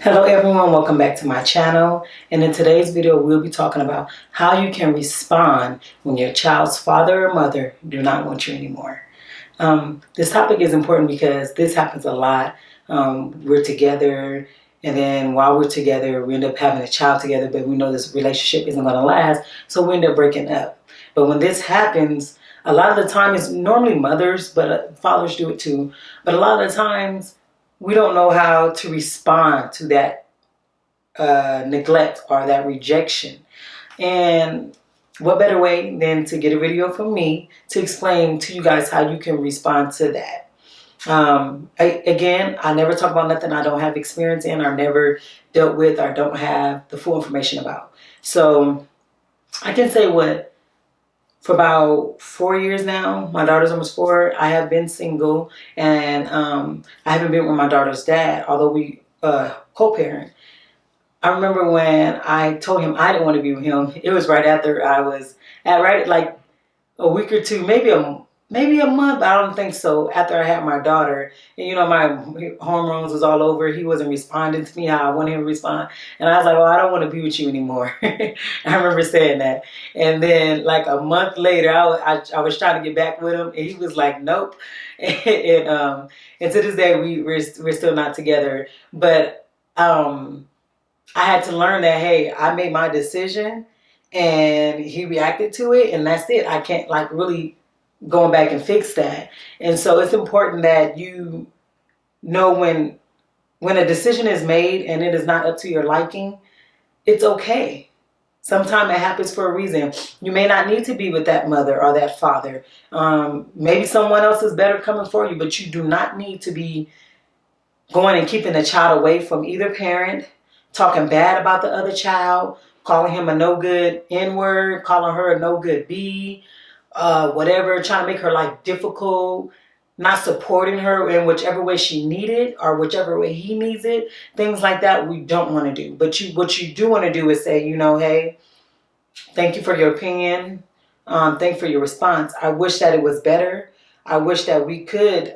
Hello everyone, welcome back to my channel, and in today's video we'll be talking about how you can respond when your child's father or mother do not want you anymore. This topic is important because this happens a lot. We're together, and then while we're together we end up having a child together, but we know this relationship isn't going to last, so we end up breaking up. But when this happens, a lot of the time it's normally mothers, but fathers do it too, but a lot of the times we don't know how to respond to that neglect or that rejection. And what better way than to get a video from me to explain to you guys how you can respond to that. Again, I never talk about nothing I don't have experience in or never dealt with or don't have the full information about. So I can say for about 4 years now, my daughter's almost 4, I have been single, and I haven't been with my daughter's dad, although we co-parent. I remember when I told him I didn't want to be with him, it was right after I was right like a week or two, maybe a month, I don't think so, after I had my daughter. And you know, my hormones was all over. He wasn't responding to me how I wanted him to respond. And I was like, well, I don't want to be with you anymore. I remember saying that. And then like a month later, I was trying to get back with him, and he was like, nope. And to this day, we're still not together. But I had to learn that, hey, I made my decision and he reacted to it, and that's it. I can't like really going back and fix that. And so it's important that you know when a decision is made and it is not up to your liking, it's okay. Sometimes it happens for a reason. You may not need to be with that mother or that father. Maybe someone else is better coming for you, but you do not need to be going and keeping the child away from either parent, talking bad about the other child, calling him a no good N-word, calling her a no good B, whatever, trying to make her life difficult, not supporting her in whichever way she needed or whichever way he needs it. Things like that we don't want to do. But what you do want to do is say, you know, hey, thank you for your opinion. Thank you for your response. I wish that it was better. I wish that we could,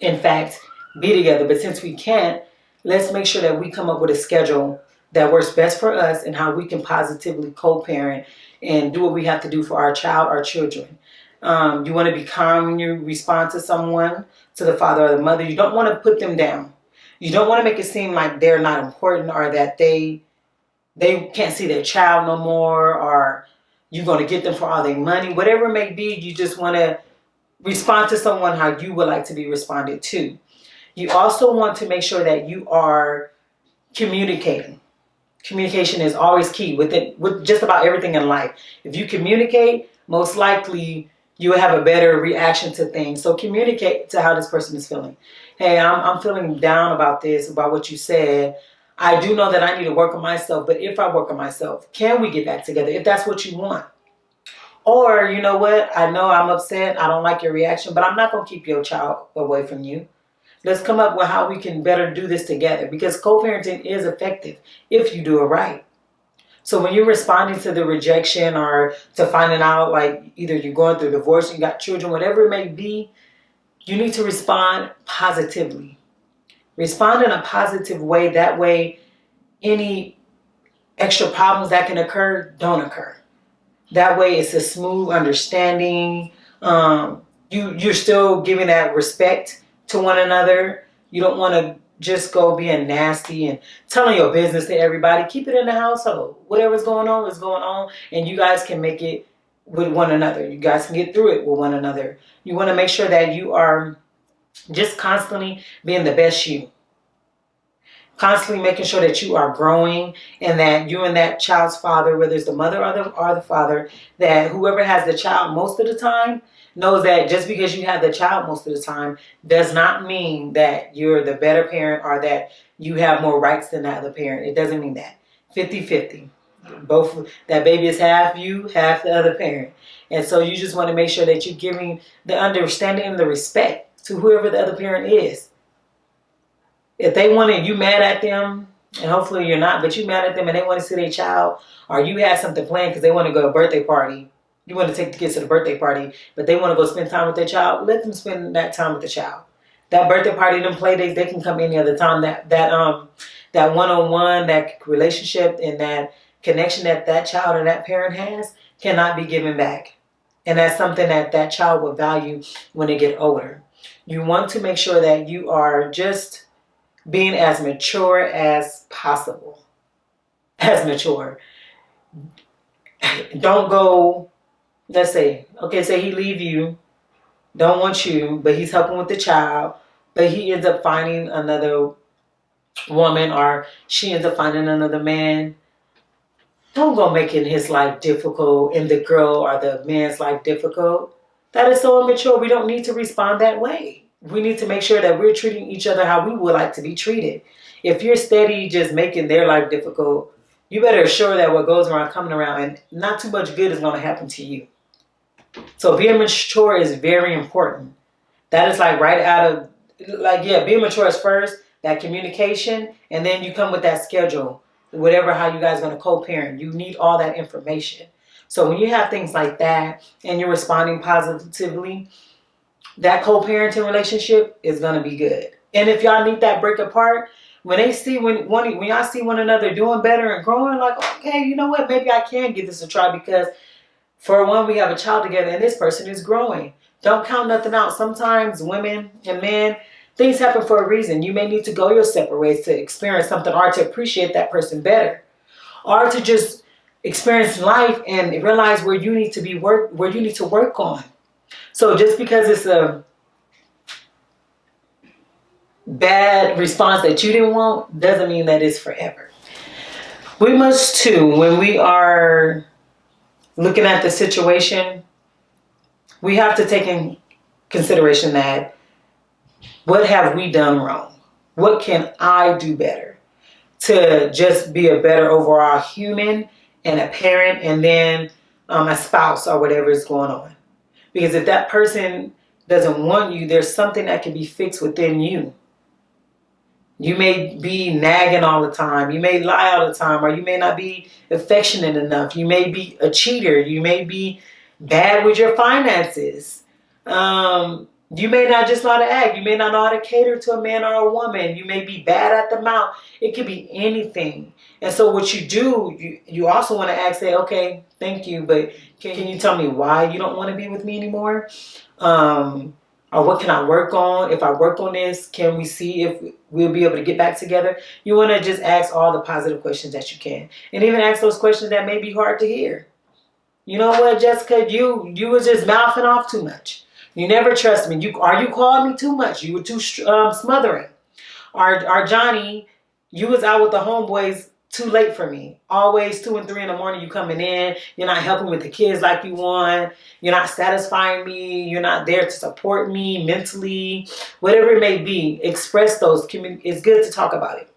in fact, be together. But since we can't, let's make sure that we come up with a schedule that works best for us and how we can positively co-parent and do what we have to do for our child, our children. You want to be calm when you respond to someone, to the father or the mother. You don't want to put them down. You don't want to make it seem like they're not important or that they can't see their child no more, or you're going to get them for all their money. Whatever it may be, you just want to respond to someone how you would like to be responded to. You also want to make sure that you are communicating. Communication is always key with just about everything in life. If you communicate, most likely you will have a better reaction to things. So communicate to how this person is feeling. Hey, I'm feeling down about this, about what you said. I do know that I need to work on myself, but if I work on myself, can we get back together if that's what you want? Or, you know what, I know I'm upset, I don't like your reaction, but I'm not going to keep your child away from you. Let's come up with how we can better do this together, because co-parenting is effective if you do it right. So when you're responding to the rejection or to finding out like either you're going through divorce, you got children, whatever it may be, you need to respond positively. Respond in a positive way. That way, any extra problems that can occur don't occur. That way, it's a smooth understanding. You're still giving that respect to one another. You don't want to just go being nasty and telling your business to everybody. Keep it in the household. Whatever's going on is going on, and you guys can make it with one another. You guys can get through it with one another. You want to make sure that you are just constantly being the best you. Constantly making sure that you are growing, and that you and that child's father, whether it's the mother or the father, that whoever has the child most of the time knows that just because you have the child most of the time does not mean that you're the better parent or that you have more rights than that other parent. It doesn't mean that. 50-50. Both, that baby is half you, half the other parent. And so you just want to make sure that you're giving the understanding and the respect to whoever the other parent is. If they wanted, you mad at them, and hopefully you're not, but you mad at them and they want to see their child, or you had something planned because they want to go to a birthday party. You want to take the kids to the birthday party, but they want to go spend time with their child. Let them spend that time with the child. That birthday party, them play dates, they can come any other time. That one-on-one, that relationship and that connection that that child or that parent has cannot be given back. And that's something that that child will value when they get older. You want to make sure that you are just being as mature as possible. As mature. Don't go, let's say, okay, say he leave you, don't want you, but he's helping with the child, but he ends up finding another woman or she ends up finding another man. Don't go making his life difficult and the girl or the man's life difficult. That is so immature. We don't need to respond that way. We need to make sure that we're treating each other how we would like to be treated. If you're steady just making their life difficult, you better assure that what goes around coming around and not too much good is going to happen to you. So being mature is very important. That is like right out of, like, yeah, being mature is first, that communication, and then you come with that schedule, whatever, how you guys are going to co-parent. You need all that information. So when you have things like that and you're responding positively, that co-parenting relationship is going to be good. And if y'all need that break apart, when they see, when y'all see one another doing better and growing, like, okay, you know what, maybe I can give this a try because for one, we have a child together and this person is growing. Don't count nothing out. Sometimes women and men, things happen for a reason. You may need to go your separate ways to experience something or to appreciate that person better. Or to just experience life and realize where you need to work on. So just because it's a bad response that you didn't want doesn't mean that it's forever. We must too, when we are looking at the situation, we have to take in consideration that what have we done wrong? What can I do better to just be a better overall human and a parent and then a spouse or whatever is going on? Because if that person doesn't want you, there's something that can be fixed within you. You may be nagging all the time. You may lie all the time, or you may not be affectionate enough. You may be a cheater. You may be bad with your finances. You may not just know how to act. You may not know how to cater to a man or a woman. You may be bad at the mouth. It could be anything. And so what you do, you also want to ask, say, okay, thank you, but can you tell me why you don't want to be with me anymore? Or what can I work on? If I work on this, can we see if we'll be able to get back together? You want to just ask all the positive questions that you can. And even ask those questions that may be hard to hear. You know what, Jessica, you was just mouthing off too much. You never trust me. You calling me too much. You were too smothering. Or Johnny, you was out with the homeboys too late for me. Always 2 and 3 in the morning you coming in. You're not helping with the kids like you want. You're not satisfying me. You're not there to support me mentally. Whatever it may be, express those. It's good to talk about it.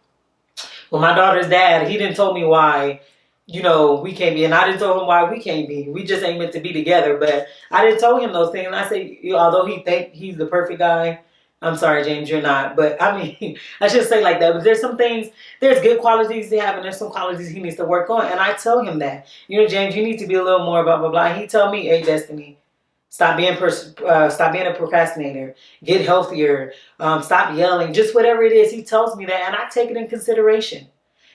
Well, my daughter's dad, he didn't tell me why, we can't be. And I didn't tell him why we can't be. We just ain't meant to be together. But I didn't tell him those things. And I say, although he think he's the perfect guy, I'm sorry, James, you're not. But I mean, I should say like that. But there's some things, there's good qualities he have, and there's some qualities he needs to work on. And I tell him that, James, you need to be a little more blah, blah, blah. And he tell me, hey, Deystany, stop being a procrastinator. Get healthier. Stop yelling. Just whatever it is, he tells me that. And I take it in consideration.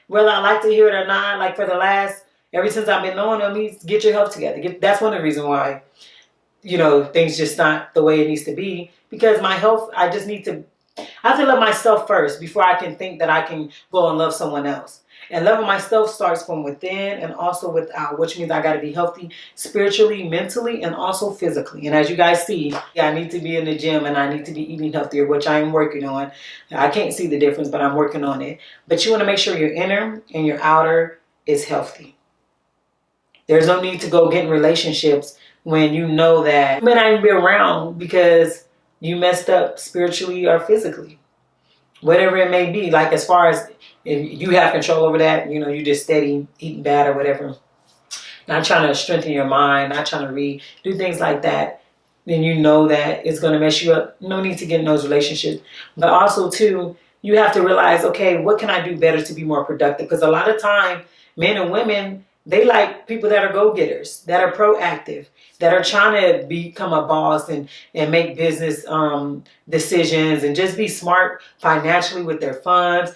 Whether I like to hear it or not, like for the last, ever since I've been knowing him, he's get your health together. That's one of the reasons why, things just not the way it needs to be. Because my health, I have to love myself first before I can think that I can go and love someone else. And loving myself starts from within and also without, which means I got to be healthy spiritually, mentally, and also physically. And as you guys see, I need to be in the gym and I need to be eating healthier, which I am working on. I can't see the difference, but I'm working on it. But you want to make sure your inner and your outer is healthy. There's no need to go get in relationships when you know that you may not even be around because you messed up spiritually or physically. Whatever it may be, like as far as if you have control over that, you just steady eating bad or whatever. Not trying to strengthen your mind, not trying to do things like that. Then you know that it's going to mess you up. No need to get in those relationships. But also too, you have to realize, okay, what can I do better to be more productive? Because a lot of time, men and women, They like people that are go-getters, that are proactive, that are trying to become a boss and make business decisions and just be smart financially with their funds.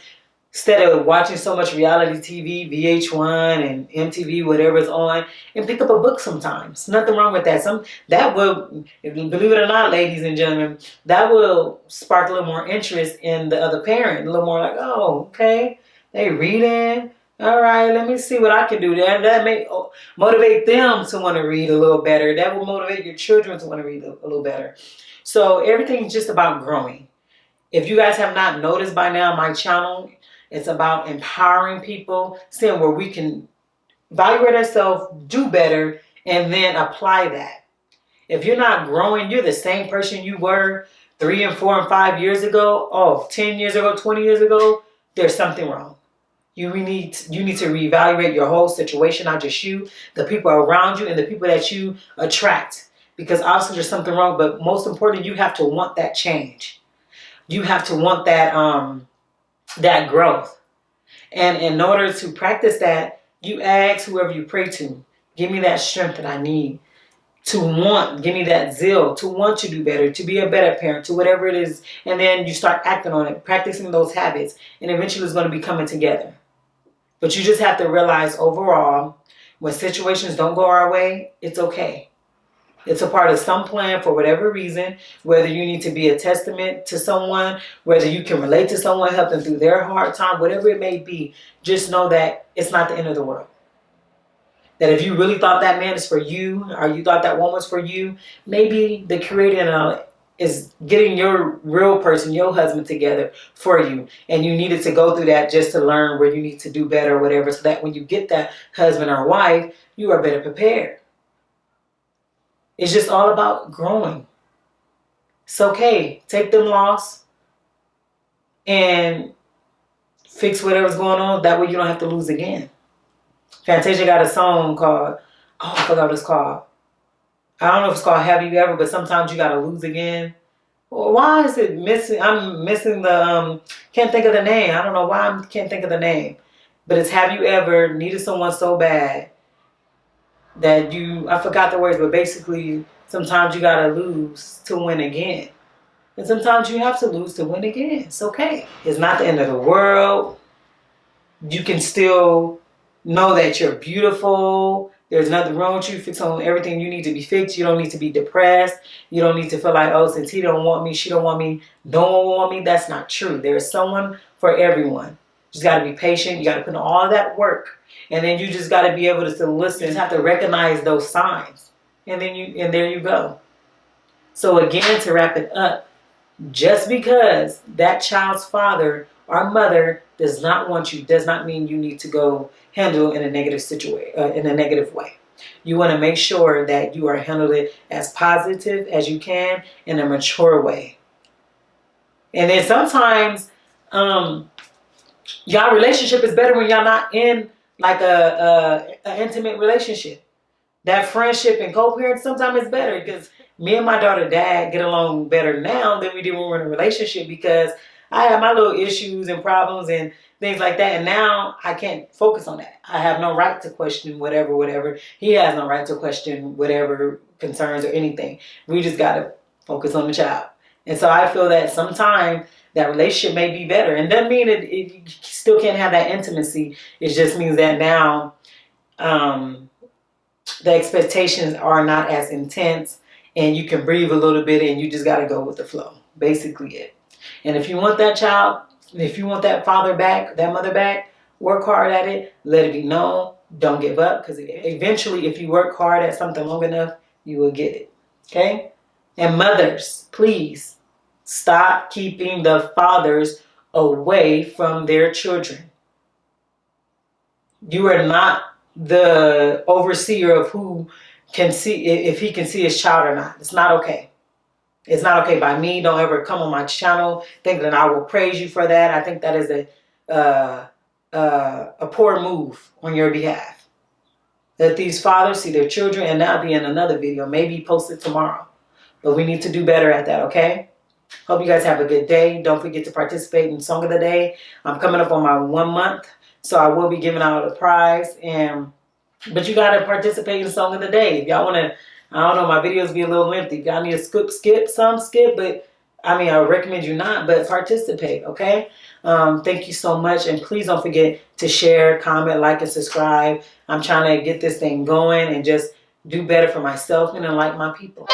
Instead of watching so much reality TV, VH1 and MTV, whatever's on, and pick up a book sometimes. Nothing wrong with that. That will, believe it or not, ladies and gentlemen, that will spark a little more interest in the other parent. A little more like, oh, okay, they reading. All right, let me see what I can do. That may motivate them to want to read a little better. That will motivate your children to want to read a little better. So everything's just about growing. If you guys have not noticed by now, my channel, it's about empowering people, seeing where we can evaluate ourselves, do better, and then apply that. If you're not growing, you're the same person you were 3 and 4 and 5 years ago, 10 years ago, 20 years ago, there's something wrong. You need to reevaluate your whole situation, not just you, the people around you, and the people that you attract. Because obviously there's something wrong, but most important, you have to want that change. You have to want that growth. And in order to practice that, you ask whoever you pray to, give me that strength that I need give me that zeal to want to do better, to be a better parent, to whatever it is. And then you start acting on it, practicing those habits, and eventually it's going to be coming together. But you just have to realize overall, when situations don't go our way, it's okay. It's a part of some plan for whatever reason, whether you need to be a testament to someone, whether you can relate to someone, help them through their hard time, whatever it may be, just know that it's not the end of the world. That if you really thought that man is for you, or you thought that woman was for you, maybe the Creator is getting your real person, your husband, together for you. And you needed to go through that just to learn where you need to do better or whatever, so that when you get that husband or wife, you are better prepared. It's just all about growing. It's okay. Take them loss and fix whatever's going on. That way you don't have to lose again. Fantasia got a song called, I forgot what it's called. I don't know if it's called Have You Ever, but sometimes you got to lose again. Well, why is it missing? I'm missing can't think of the name. I don't know why I can't think of the name. But it's Have You Ever needed someone so bad that I forgot the words, but basically sometimes you got to lose to win again. And sometimes you have to lose to win again. It's okay. It's not the end of the world. You can still know that you're beautiful. There's nothing wrong with you. Fix on everything you need to be fixed. You don't need to be depressed. You don't need to feel like, oh, since he don't want me, she don't want me, no one want me. That's not true. There is someone for everyone. You just got to be patient. You got to put in all that work. And then you just got to be able to listen. You just have to recognize those signs. And there you go. So again, to wrap it up, just because that child's father or mother does not want you, does not mean you need to go handle in a negative in a negative way. You want to make sure that you are handling it as positive as you can in a mature way. And then sometimes y'all relationship is better when y'all not in like a intimate relationship. That friendship and co-parent sometimes is better, because me and my daughter dad get along better now than we did when we were in a relationship, because I have my little issues and problems and things like that. And now I can't focus on that. I have no right to question whatever. He has no right to question whatever concerns or anything. We just got to focus on the child. And so I feel that sometimes that relationship may be better. And doesn't mean you still can't have that intimacy. It just means that now the expectations are not as intense, and you can breathe a little bit, and you just got to go with the flow. Basically it. And if you want that child, if you want that father back, that mother back, work hard at it. Let it be known. Don't give up, because eventually if you work hard at something long enough, you will get it. Okay? And mothers, please stop keeping the fathers away from their children. You are not the overseer of who can see if he can see his child or not. It's not okay. It's not okay by me. Don't ever come on my channel thinking that I will praise you for that. I think that is a poor move on your behalf. Let these fathers see their children, and that'll be in another video, maybe posted tomorrow. But we need to do better at that, okay? Hope you guys have a good day. Don't forget to participate in Song of the Day. I'm coming up on my 1 month, so I will be giving out a prize. And But you gotta participate in the song of the day. If y'all wanna, I don't know, my videos be a little lengthy. If y'all need to skip some, skip. But I mean, I recommend you not, but participate, okay? Thank you so much. And please don't forget to share, comment, like, and subscribe. I'm trying to get this thing going and just do better for myself and like my people.